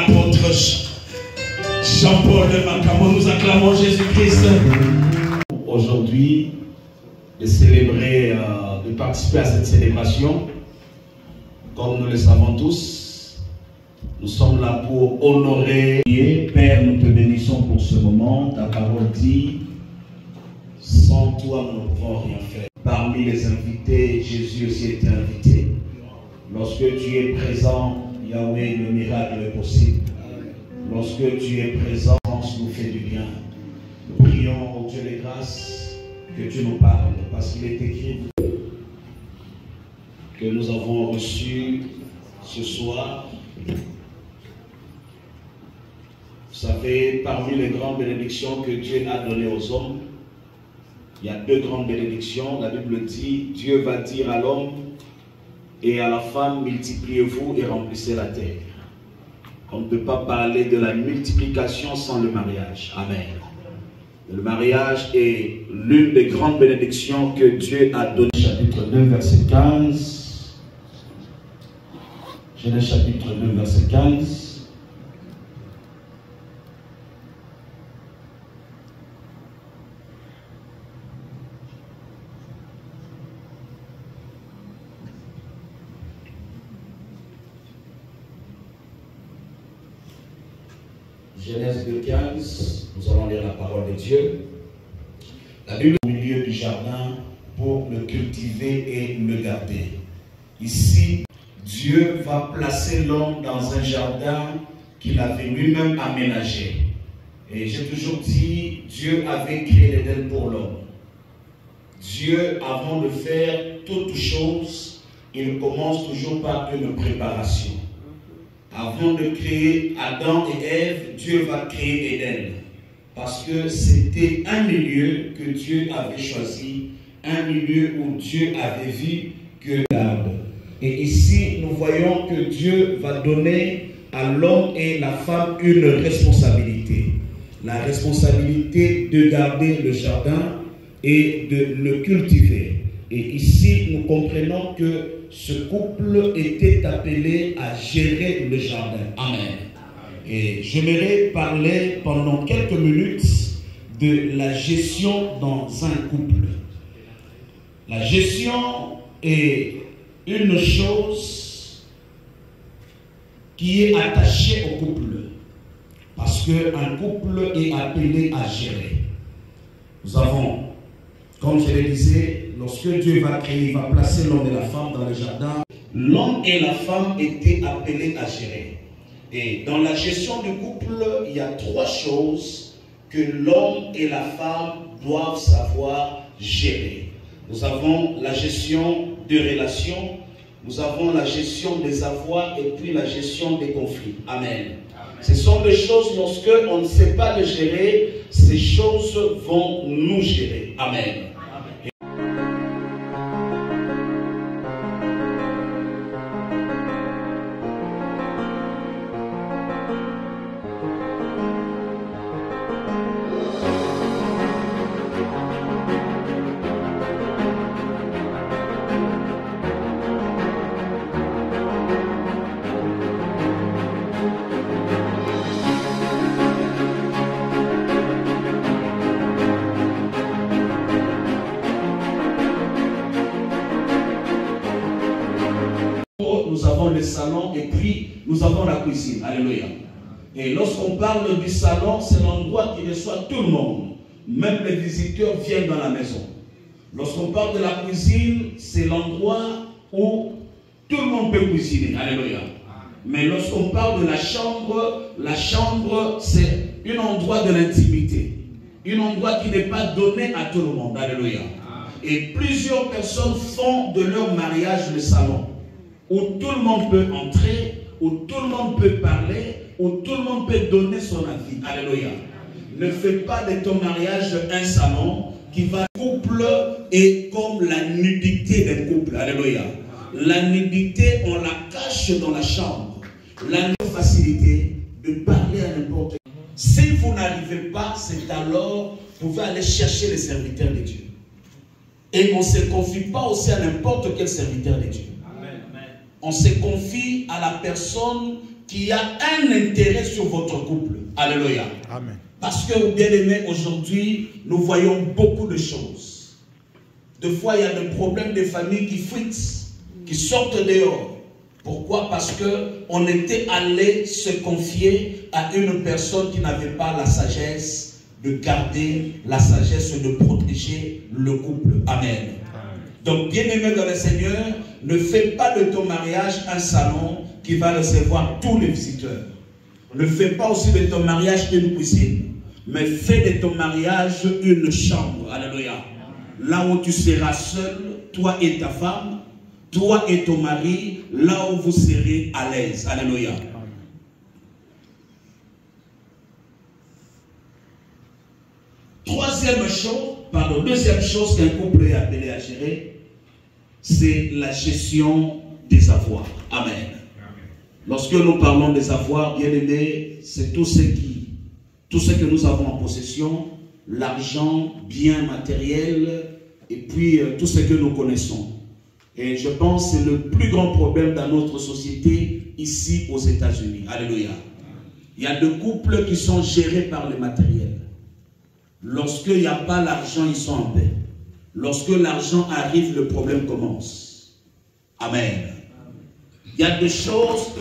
l'apôtre Jean-Paul de Macamo. Nous acclamons Jésus-Christ. Aujourd'hui, de célébrer, de participer à cette célébration. Comme nous le savons tous, nous sommes là pour honorer. Père, nous te bénissons pour ce moment. Ta parole dit, sans toi, nous ne pouvons rien faire. Parmi les invités, Jésus aussi était invité. Lorsque tu es présent, Yahweh, le miracle est possible. Lorsque tu es présent, nous fait du bien. Nous prions au Dieu des grâces que tu nous parles, parce qu'il est écrit que nous avons reçu ce soir. Vous savez, parmi les grandes bénédictions que Dieu a données aux hommes, il y a deux grandes bénédictions. La Bible dit, Dieu va dire à l'homme et à la femme, multipliez-vous et remplissez la terre. On ne peut pas parler de la multiplication sans le mariage. Amen. Le mariage est l'une des grandes bénédictions que Dieu a données. Chapitre 2, verset 15. Genèse chapitre 2, verset 15. Genèse 2,15, nous allons lire la parole de Dieu. La Bible est au milieu du jardin pour le cultiver et le garder. Ici, Dieu va placer l'homme dans un jardin qu'il avait lui-même aménagé. Et j'ai toujours dit, Dieu avait créé l'Éden pour l'homme. Dieu, avant de faire toute chose, il commence toujours par une préparation. Avant de créer Adam et Ève, Dieu va créer Éden. Parce que c'était un milieu que Dieu avait choisi, un milieu où Dieu avait vu que l'arbre. Et ici, nous voyons que Dieu va donner à l'homme et la femme une responsabilité. La responsabilité de garder le jardin et de le cultiver. Et ici, nous comprenons que ce couple était appelé à gérer le jardin. Amen. Et j'aimerais parler pendant quelques minutes de la gestion dans un couple. La gestion est une chose qui est attachée au couple. Parce qu'un couple est appelé à gérer. Nous avons, comme je le disais, lorsque Dieu va créer, il va placer l'homme et la femme dans le jardin. L'homme et la femme étaient appelés à gérer. Et dans la gestion du couple, il y a trois choses que l'homme et la femme doivent savoir gérer. Nous avons la gestion des relations, nous avons la gestion des avoirs et puis la gestion des conflits. Amen. Ce sont des choses, lorsque on ne sait pas les gérer, ces choses vont nous gérer. Amen. Nous avons le salon et puis nous avons la cuisine. Alléluia. Et lorsqu'on parle du salon, c'est l'endroit qui reçoit tout le monde. Même les visiteurs viennent dans la maison. Lorsqu'on parle de la cuisine, c'est l'endroit où tout le monde peut cuisiner. Alléluia. Mais lorsqu'on parle de la chambre, c'est un endroit de l'intimité. Un endroit qui n'est pas donné à tout le monde. Alléluia. Et plusieurs personnes font de leur mariage le salon, où tout le monde peut entrer, où tout le monde peut parler, où tout le monde peut donner son avis. Alléluia. Ne fais pas de ton mariage un salon qui va... Couple est comme la nudité d'un couple. Alléluia. La nudité, on la cache dans la chambre. La facilité de parler à n'importe qui. Si vous n'arrivez pas, c'est alors vous pouvez aller chercher les serviteurs de Dieu. Et on ne se confie pas aussi à n'importe quel serviteur de Dieu. On se confie à la personne qui a un intérêt sur votre couple. Alléluia. Amen. Parce que, bien aimés, aujourd'hui, nous voyons beaucoup de choses. Des fois, il y a des problèmes de famille qui fuitent, qui sortent dehors. Pourquoi? Parce qu'on était allé se confier à une personne qui n'avait pas la sagesse de garder, la sagesse de protéger le couple. Amen. Donc, bien aimé dans le Seigneur, ne fais pas de ton mariage un salon qui va recevoir tous les visiteurs. Ne fais pas aussi de ton mariage une cuisine, mais fais de ton mariage une chambre. Alléluia. Là où tu seras seul, toi et ta femme, toi et ton mari, là où vous serez à l'aise. Alléluia. Deuxième chose qu'un couple est appelé à gérer, c'est la gestion des avoirs. Amen. Lorsque nous parlons des avoirs, bien aimés, c'est tout ce que nous avons en possession, l'argent, biens matériels, et puis tout ce que nous connaissons. Et je pense que c'est le plus grand problème dans notre société ici aux États-Unis. Alléluia. Il y a des couples qui sont gérés par le matériel. Lorsqu'il n'y a pas l'argent, ils sont en paix. Lorsque l'argent arrive, le problème commence. Amen. Il y a des choses,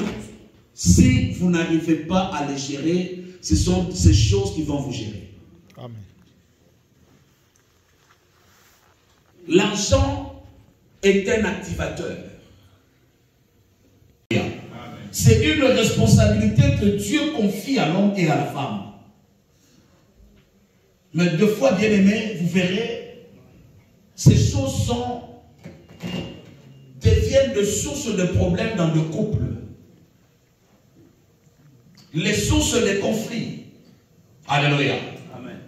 si vous n'arrivez pas à les gérer, ce sont ces choses qui vont vous gérer. Amen. L'argent est un activateur. C'est une responsabilité que Dieu confie à l'homme et à la femme. Mais deux fois, bien aimé, vous verrez, ces choses deviennent de sources de problèmes dans le couple. Les sources des conflits. Alléluia. Amen.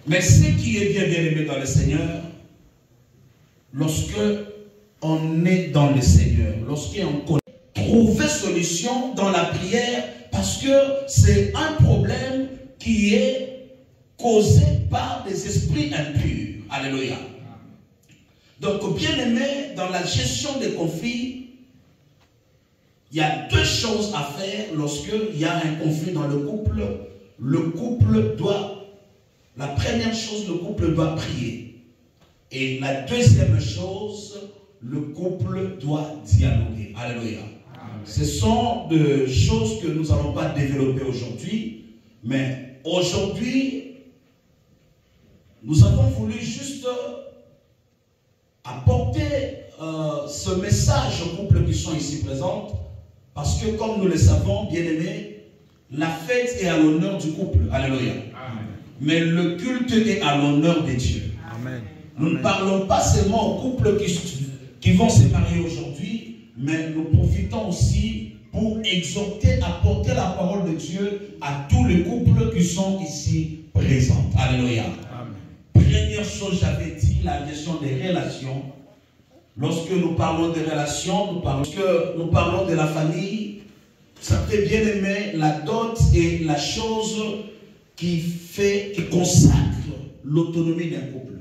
Mais ce qui est bien aimé dans le Seigneur, lorsque on est dans le Seigneur, lorsqu'on connaît, trouver solution dans la prière, parce que c'est un problème qui est causé par des esprits impurs. Alléluia. Donc, bien aimé, dans la gestion des conflits, il y a deux choses à faire lorsqu'il y a un conflit dans le couple. La première chose, le couple doit prier. Et la deuxième chose, le couple doit dialoguer. Alléluia. Amen. Ce sont des choses que nous n'allons pas développer aujourd'hui, mais aujourd'hui, nous avons voulu juste apporter ce message aux couples qui sont ici présents, parce que comme nous le savons, bien aimés, la fête est à l'honneur du couple. Alléluia. Amen. Mais le culte est à l'honneur de Dieu. Amen. Nous ne parlons pas seulement aux couples qui vont se marier aujourd'hui, mais nous profitons aussi pour exhorter, apporter la parole de Dieu à tous les couples qui sont ici présents. Alléluia. Première chose, j'avais dit, la gestion des relations. Lorsque nous parlons des relations, nous parlons de la famille, ça fait bien aimer, la dot est la chose qui consacre l'autonomie d'un couple.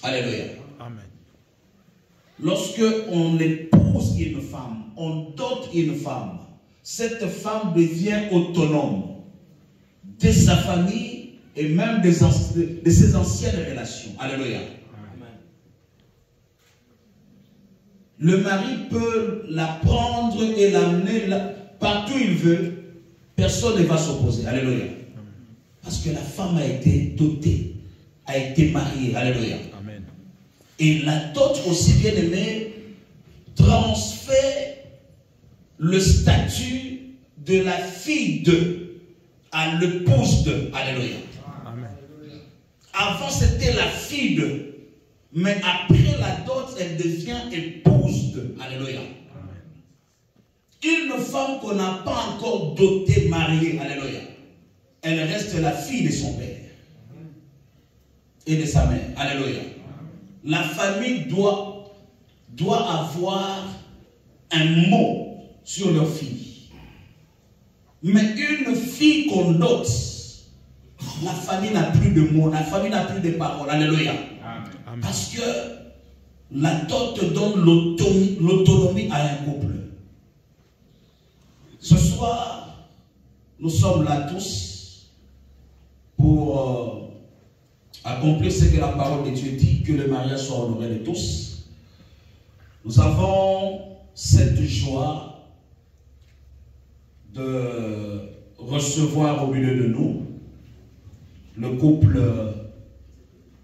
Alléluia. Amen. Lorsque on épouse une femme, on dote une femme, cette femme devient autonome de sa famille et même de ses anciennes relations. Alléluia. Amen. Le mari peut la prendre et l'amener partout où il veut. Personne ne va s'opposer. Alléluia. Parce que la femme a été dotée, a été mariée. Alléluia. Amen. Et la dot aussi, bien aimée, transfère le statut de la fille à l'épouse de. Alléluia. Avant, c'était la fille de. Mais après la dot, elle devient épouse de. Alléluia. Une femme qu'on n'a pas encore dotée, mariée, alléluia, elle reste la fille de son père et de sa mère. Alléluia. La famille doit avoir un mot sur leur fille. Mais une fille qu'on dote, la famille n'a plus de mots, la famille n'a plus de paroles. Alléluia. Amen. Parce que la dot donne l'autonomie à un couple. soir, nous sommes là tous pour accomplir ce que la parole de Dieu dit, que le mariage soit honoré de tous. Nous avons cette joie de recevoir au milieu de nous le couple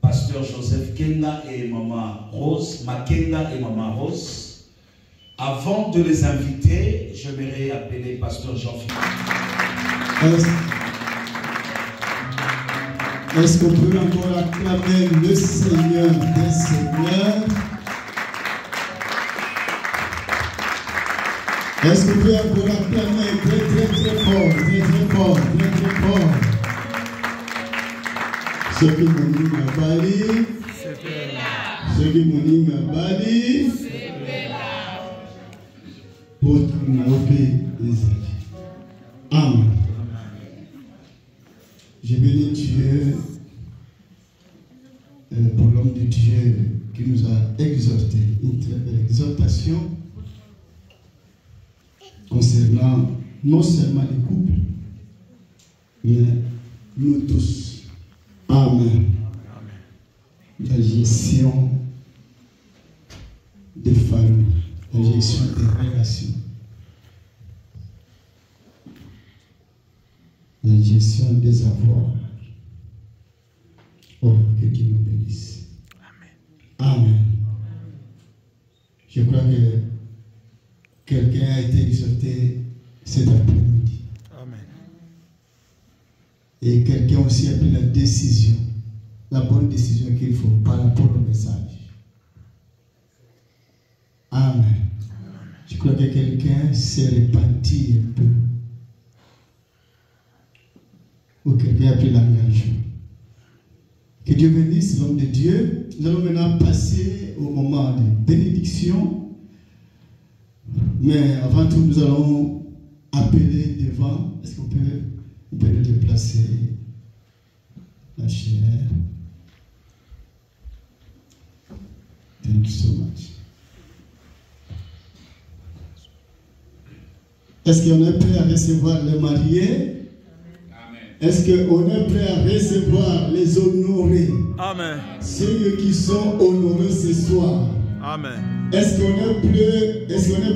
Pasteur Joseph Kenga et Maman Rose, Makenga et Maman Rose. Avant de les inviter, j'aimerais appeler Pasteur Jean-Philippe. Est-ce qu'on peut encore acclamer le Seigneur des Seigneurs? Est-ce qu'on peut encore acclamer très fort, très fort? Ceux qui m'ont dit ma bali, ceux qui m'ont dit ma bali, pour Naopi Isaac. Amen. Je bénis Dieu pour l'homme de Dieu qui nous a exhorté, une très belle exhortation concernant non seulement les couples, mais nous tous. Amen. La gestion des familles, la gestion des relations, la gestion des avoirs. Oh, que Dieu nous bénisse. Amen. Je crois que quelqu'un a été exhorté cet après-midi. Amen. Et quelqu'un aussi a pris la décision, la bonne décision qu'il faut par rapport au message. Amen. Je crois que quelqu'un s'est repenti un peu. Ou quelqu'un a pris l'engagement. Que Dieu bénisse l'homme de Dieu. Nous allons maintenant passer au moment de bénédiction. Mais avant tout, nous allons appeler devant. Est-ce qu'on peut déplacer la chair? Thank you so much. Est-ce qu'on est prêt à recevoir les mariés? Est-ce qu'on est prêt à recevoir les honorés? Amen. Ceux qui sont honorés ce soir. Amen. Est-ce qu'on est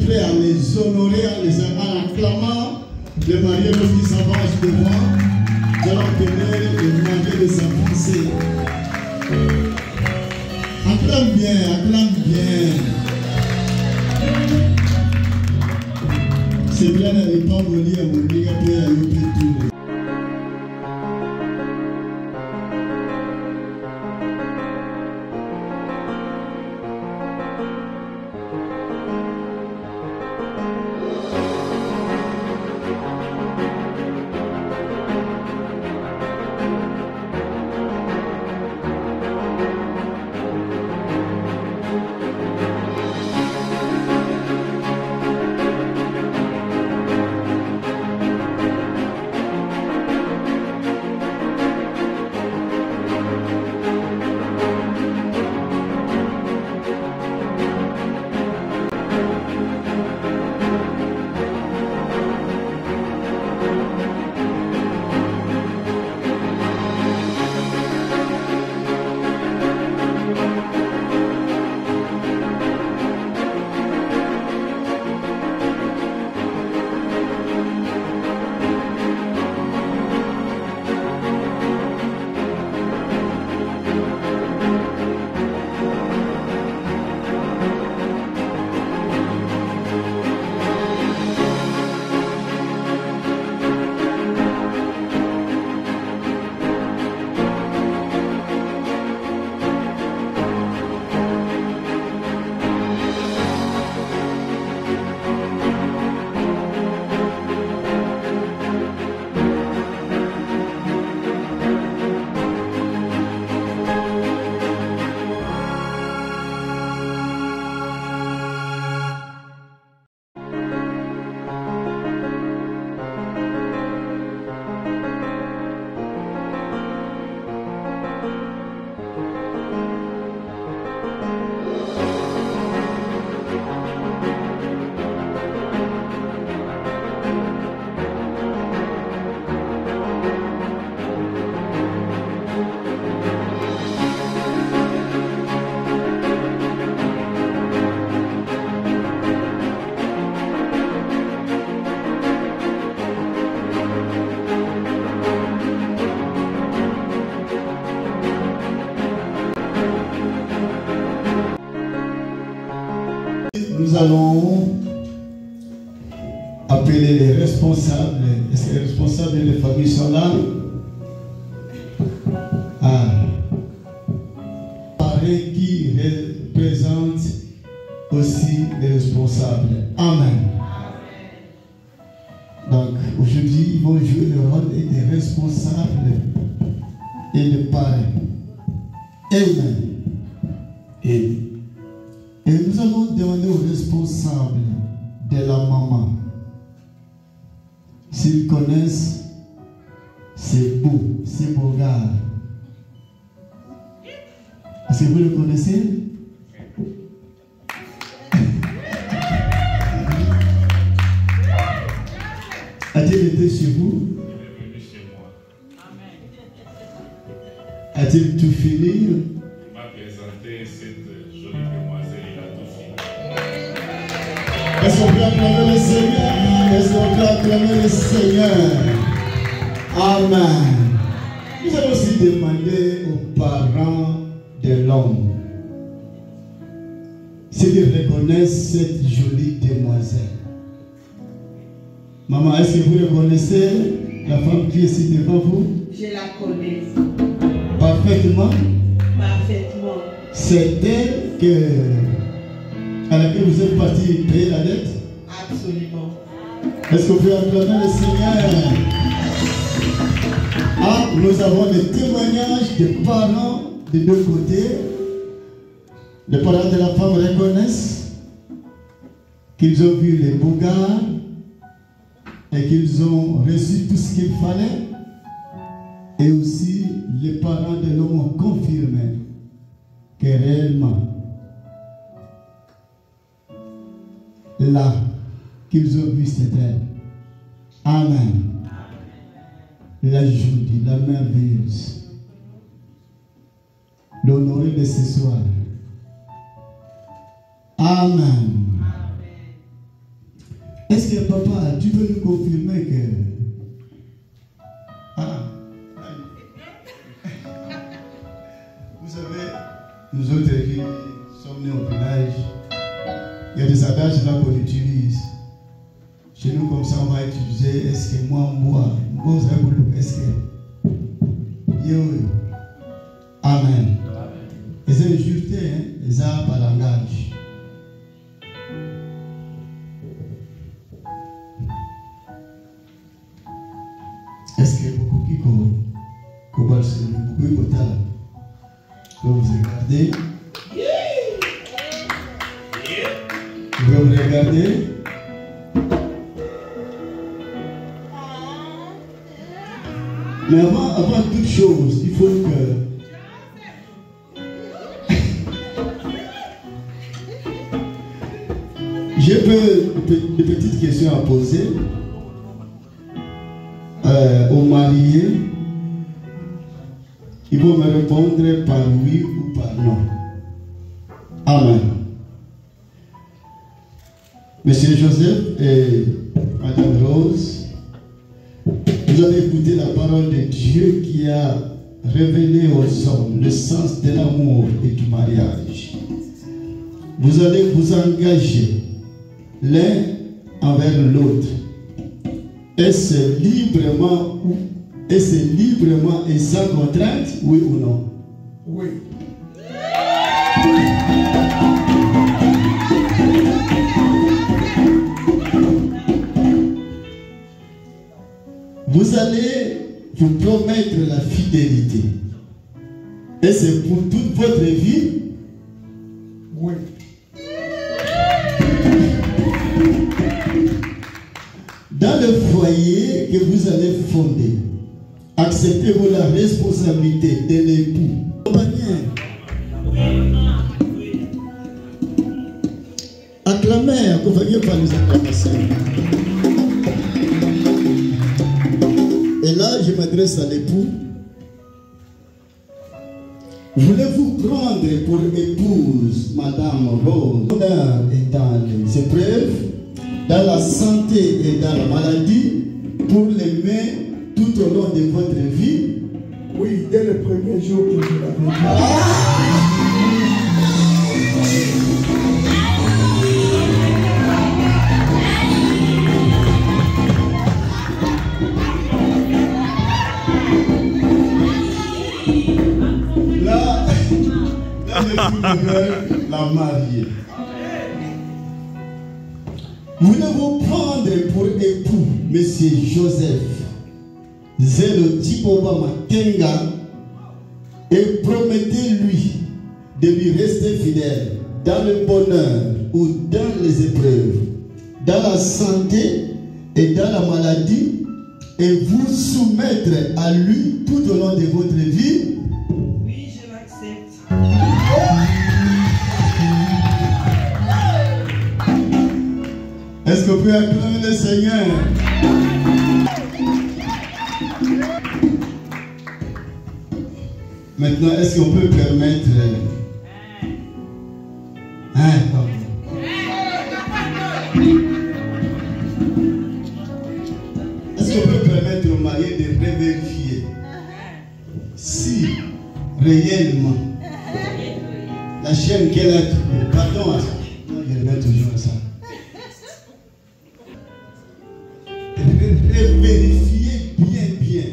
prêt à les honorer en acclamant les mariés lorsqu'ils s'avancent devant? Nous allons appeler les mariés de s'avancer. Acclame bien. C'est bien d'aller pas mourir à mon dieu, après à tout. Nous allons appeler les responsables. Est-ce que les responsables des familles sont là? Ah. Pareil qui représente aussi les responsables. Amen. Donc aujourd'hui, ils vont jouer le rôle des responsables et de parrains. Amen. Et nous allons demander aux responsables de la maman, s'ils connaissent ces beaux gars. Est-ce que vous le connaissez? A-t-il été chez vous? Il est venu chez moi. A-t-il tout fini? Il m'a présenté cette jolie demoiselle, il a tout fini. Est-ce qu'on peut acclamer le Seigneur? Est-ce qu'on peut acclamer le Seigneur? Amen. Nous allons aussi demander aux parents de l'homme s'ils reconnaissent cette jolie demoiselle. Maman, est-ce que vous reconnaissez la femme qui est ici devant vous? Je la connais. Parfaitement? Parfaitement. C'est elle à laquelle vous êtes parti payer la dette? Absolument. Est-ce qu'on peut acclamer le Seigneur? Ah, nous avons des témoignages des parents des deux côtés. Les parents de la femme reconnaissent qu'ils ont vu les beaux gars et qu'ils ont reçu tout ce qu'il fallait. Et aussi, les parents de l'homme ont confirmé que réellement, là, qu'ils ont vu, c'est elle. Amen. La jolie, la merveilleuse, l'honorée de ce soir. Amen. Est-ce que papa, tu veux nous confirmer que... Ah. Vous savez, nous autres qui sommes nés au village, il y a des adages là qu'on utilise. Chez nous, comme ça, on va utiliser est-ce que moi, est-ce que. Yo. Amen. Et c'est une jureté, hein, et ça par langage. Est-ce que beaucoup qui beaucoup vous regardez? Vous pouvez me regarder? Mais avant toute chose, il faut que... J'ai des petites questions à poser aux mariés. Ils vont me répondre par oui ou par non. Amen. Monsieur Joseph et Madame Rose, vous avez écouté la parole de Dieu qui a révélé aux hommes le sens de l'amour et du mariage. Vous allez vous engager l'un envers l'autre. Est-ce librement et sans contrainte, oui ou non? Oui. Vous allez vous promettre la fidélité. Et c'est pour toute votre vie? Oui. Dans le foyer que vous allez fonder, acceptez-vous la responsabilité de l'époux? Acclamez, accompagnez par les acclamations. Et là, je m'adresse à l'époux. Voulez-vous prendre pour épouse Madame Rose? L'honneur est dans les épreuves, dans la santé et dans la maladie, pour l'aimer tout au long de votre vie? Oui, dès le premier jour que je l'avais dit. sera marié. Voulez-vous prendre pour époux Monsieur Joseph Zelotipova Makenga et promettez-lui de lui rester fidèle dans le bonheur ou dans les épreuves, dans la santé et dans la maladie, et vous soumettre à lui tout au long de votre vie? Oui, je l'accepte. Est-ce qu'on peut acclamer le Seigneur? Maintenant, est-ce qu'on peut permettre... Est-ce qu'on peut permettre au marié de revérifier si réellement la chaîne qu'elle a trouvée, pardon, je reviens toujours à ça. Vérifier bien.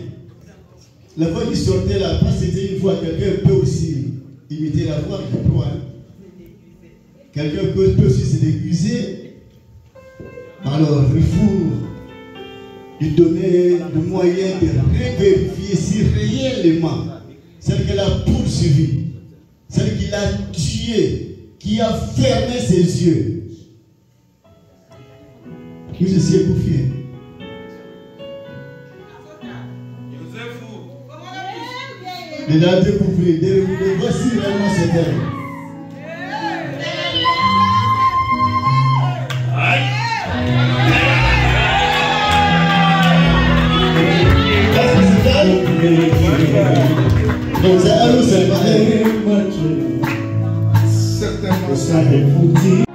La voix qui sortait là, c'était une voix. Quelqu'un peut aussi imiter la voix, je crois. Quelqu'un peut aussi se déguiser. Alors, il faut lui donner le moyen de vérifier si réellement celle qu'elle a poursuivie, celle qui l'a tué, qui a fermé ses yeux. Nous essayons pour fier. De la découvrir, de voici réellement cette elle. Donc c'est à nous, c'est pareil. Certainement ça est pour dire.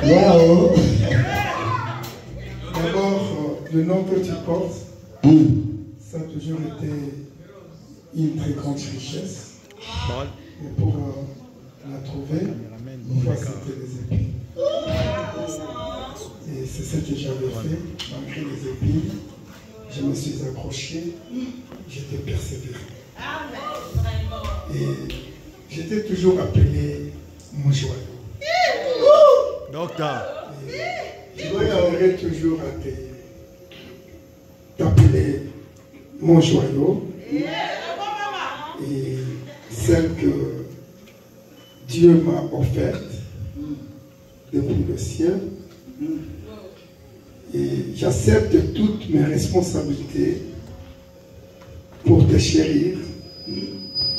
Wow. D'abord, le nom que tu portes, ça a toujours été une très grande richesse. Et pour la trouver, une fois c'était les épines. Et c'est ce que j'avais fait, malgré les épines. Je me suis accroché, j'étais persévéré. Et j'étais toujours appelé mon joyau. Docteur. Je reviendrai toujours à t'appeler mon joyau. Et celle que Dieu m'a offerte depuis le ciel. Et j'accepte toutes mes responsabilités pour te chérir,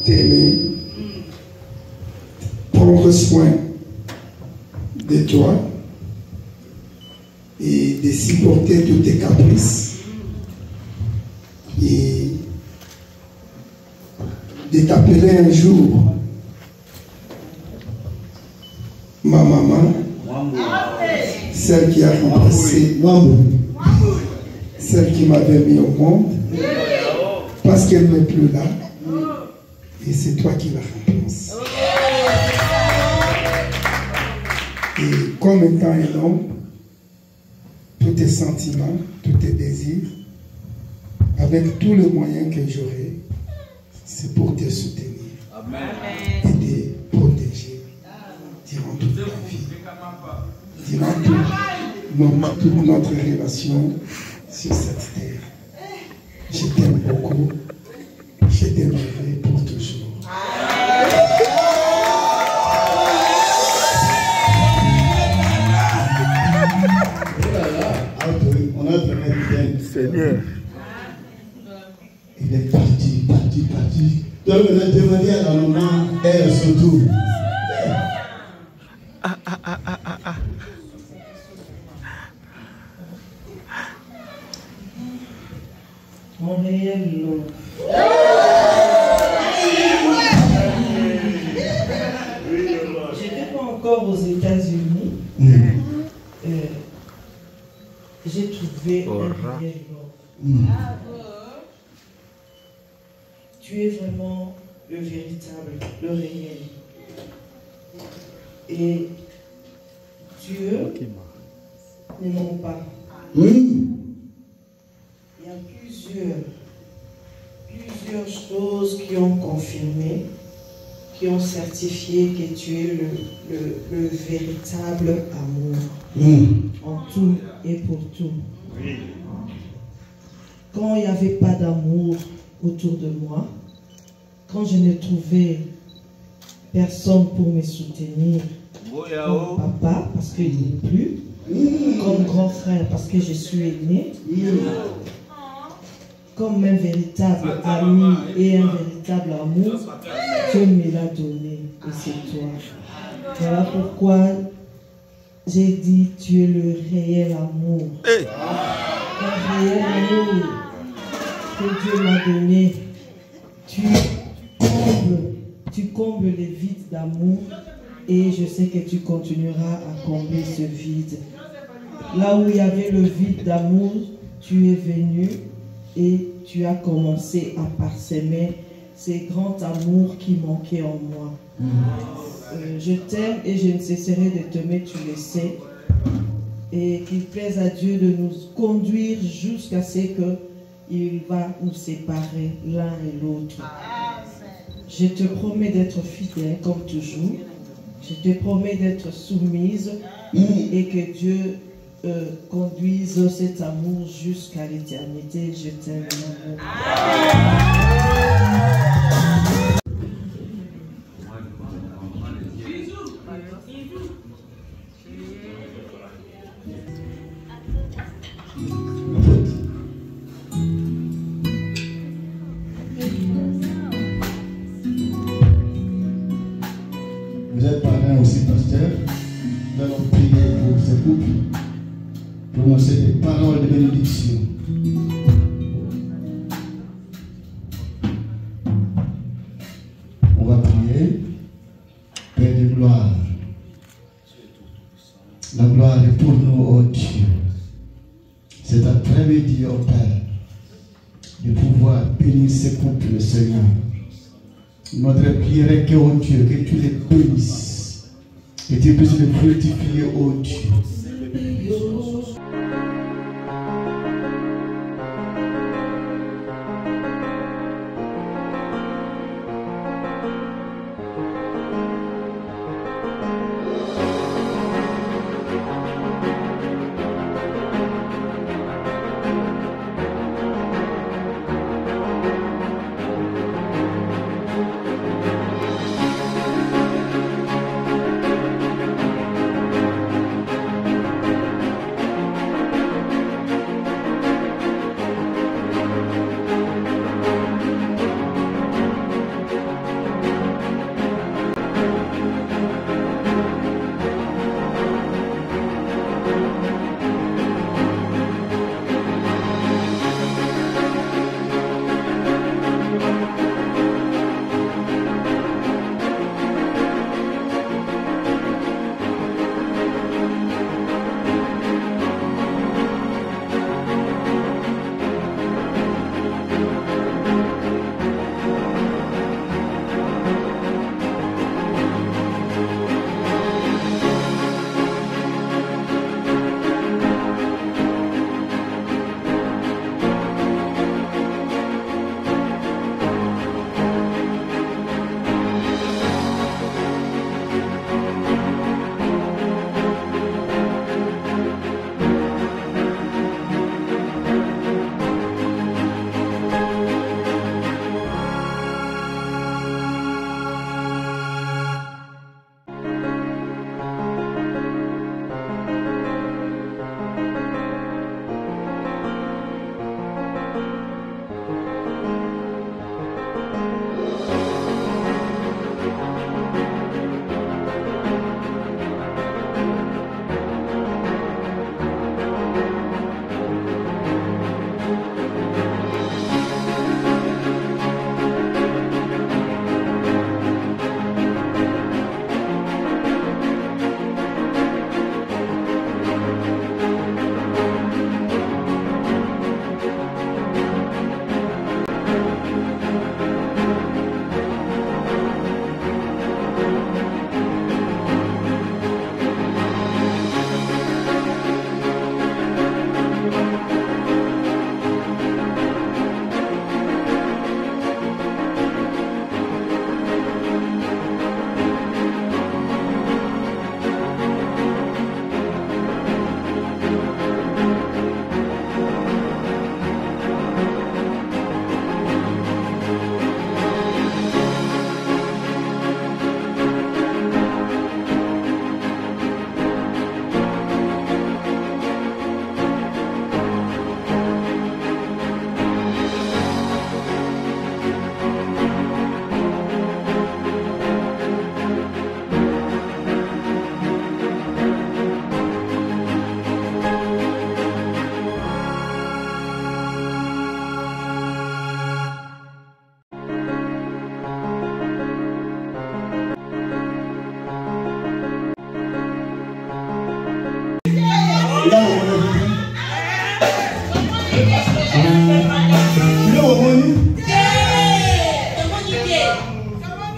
t'aimer, prendre soin de toi et de supporter tous tes caprices et de t'appeler un jour ma maman, celle qui a remplacé celle qui m'avait mis au monde, parce qu'elle n'est plus là et c'est toi qui la remplaces. Et comme étant un homme, peu tous tes sentiments, tous tes désirs, avec tous les moyens que j'aurai, c'est pour te soutenir. Amen. Et te protéger durant toute ta vie. Durant toute notre relation sur cette terre. Je t'aime beaucoup. Je t'aimerai pour toujours. On a donné Seigneur. Il est parti. Donc on a demandé à la maman, elle surtout. Mon réel lot. J'étais pas encore aux États-Unis. J'ai trouvé un réel lot. Tu es vraiment le véritable, le réel. Et Dieu ne ment pas. Il y a plusieurs choses qui ont confirmé, qui ont certifié que tu es le véritable amour. En tout et pour tout. Quand il n'y avait pas d'amour autour de moi, quand je ne trouvais personne pour me soutenir, comme papa, parce qu'il n'est plus, comme grand frère, parce que je suis aîné, comme un véritable ami et un véritable amour, Dieu me l'a donné, et c'est toi. Voilà pourquoi j'ai dit, tu es le réel amour. Un réel amour que Dieu m'a donné. Tu combles les vides d'amour et je sais que tu continueras à combler ce vide. Là où il y avait le vide d'amour, tu es venu et tu as commencé à parsemer ces grands amours qui manquaient en moi. Je t'aime et je ne cesserai de t'aimer, tu le sais. Et qu'il plaise à Dieu de nous conduire jusqu'à ce qu'il va nous séparer l'un et l'autre. Je te promets d'être fidèle comme toujours. Je te promets d'être soumise et que Dieu conduise cet amour jusqu'à l'éternité. Je t'aime, mon amour. Vous êtes parrain aussi, pasteur. Nous allons prier pour ce couple, prononcer des paroles de bénédiction. On va prier. Père de gloire, la gloire est pour nous, oh Dieu. C'est à après-midi, oh Père, de pouvoir bénir ce couple, Seigneur. Notre prière est que, oh Dieu, que tu les bénisses, que tu puisses les fructifier, oh Dieu.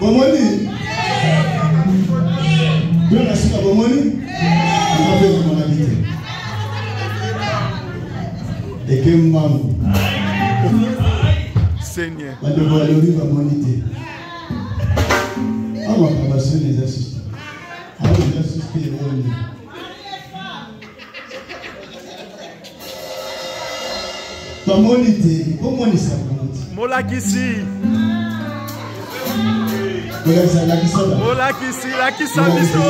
Bomoni. Bien la suite à Bomoni. On va faire mon habité. Et que maman. Seigneur. On doit aller au Bomoni. Ah, on va passer les assistants. Ah, les assistants. Bomoni, comment ça Molakisi. Molakisi, Lakisa Biso.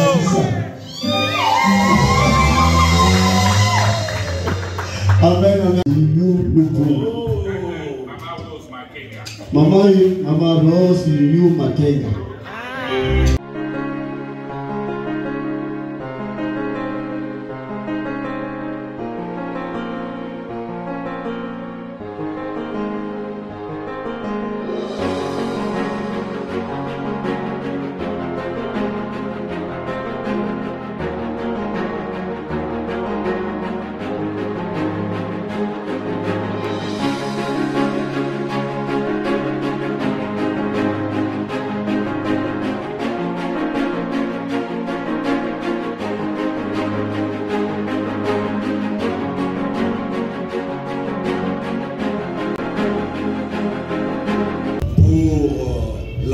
Amen, amen. Maman Rose, you Makenga.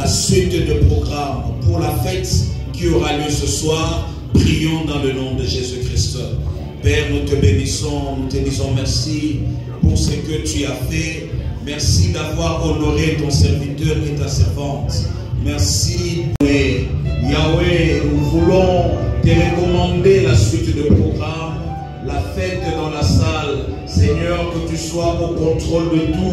Suite de programme pour la fête qui aura lieu ce soir, prions dans le nom de Jésus-Christ. Père, nous te bénissons, nous te disons merci pour ce que tu as fait. Merci d'avoir honoré ton serviteur et ta servante. Merci, Yahweh, nous voulons te recommander la suite de programme, la fête dans la salle. Seigneur, que tu sois au contrôle de tout.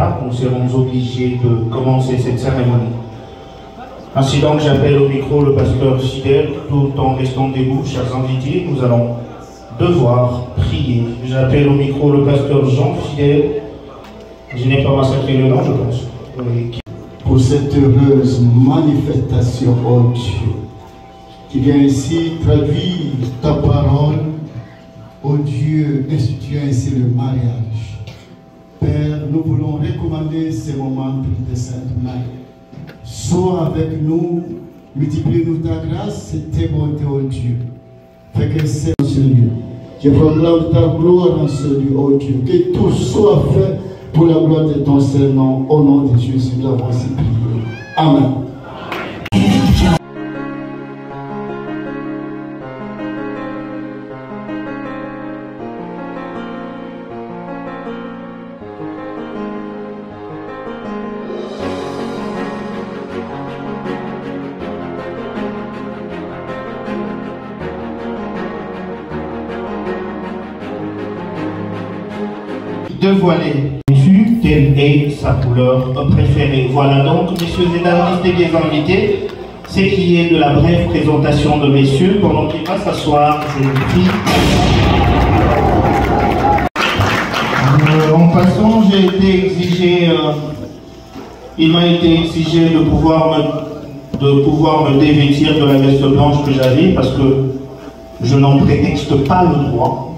retard, nous serons obligés de commencer cette cérémonie. Ainsi donc, j'appelle au micro le pasteur fidèle, tout en restant debout, chers invités, nous allons devoir prier. J'appelle au micro le pasteur Jean Fidèle, je n'ai pas massacré le nom, je pense. Pour cette heureuse manifestation, oh Dieu, qui vient ici traduire ta parole, oh Dieu, instituant ainsi le mariage. Père, nous voulons recommander ces moments de Sainte Marie. Sois avec nous, multiplie-nous ta grâce et tes bontés, oh Dieu. Fais que c'est dans ce lieu. Je proclame ta gloire en ce lieu, oh Dieu. Que tout soit fait pour la gloire de ton Saint-Nom. Au nom de Jésus, nous avons ainsi prié. Amen. Dévoiler telle est sa couleur préférée. Voilà donc, messieurs et dames, distingués invités, ce qui est de la brève présentation de messieurs. Pendant qu'il va s'asseoir, je vous prie. En passant, j'ai été exigé, il m'a été exigé de pouvoir me dévêtir de la veste blanche que j'avais parce que je n'en prétexte pas le droit.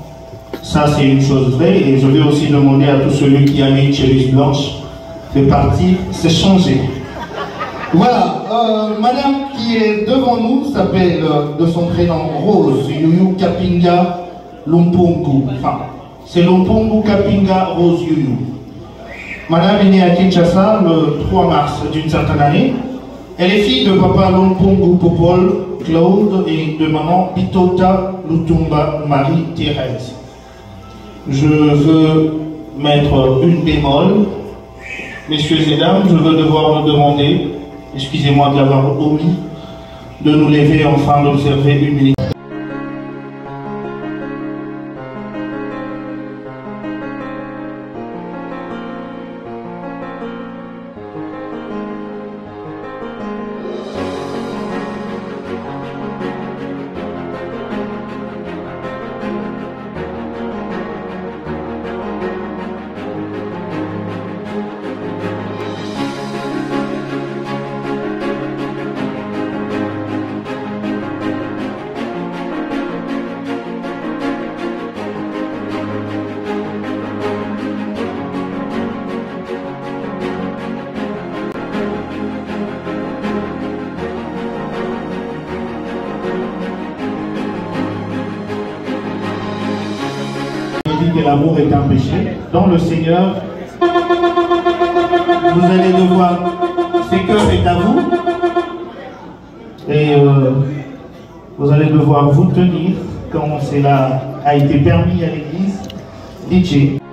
Ça, c'est une chose vraie, et je vais aussi demander à tout celui qui a mis une chemise blanche de partir, c'est changé. Voilà, madame qui est devant nous s'appelle de son prénom Rose Yuyu Kapinga Lumpungu. Enfin, c'est Lumpungu Kapinga Rose Yuyu. Madame est née à Kinshasa le 3 mars d'une certaine année. Elle est fille de papa Lumpungu Popol Claude et de maman Pitota Lutumba Marie-Thérèse. Je veux mettre une bémol. Messieurs et dames, je veux devoir me demander, excusez-moi de l'avoir omis, de nous lever afin d'observer une minute. Que l'amour est un péché. Dans le Seigneur, vous allez devoir, ce cœur est à vous, et vous allez devoir vous tenir quand cela a été permis à l'église. DJ.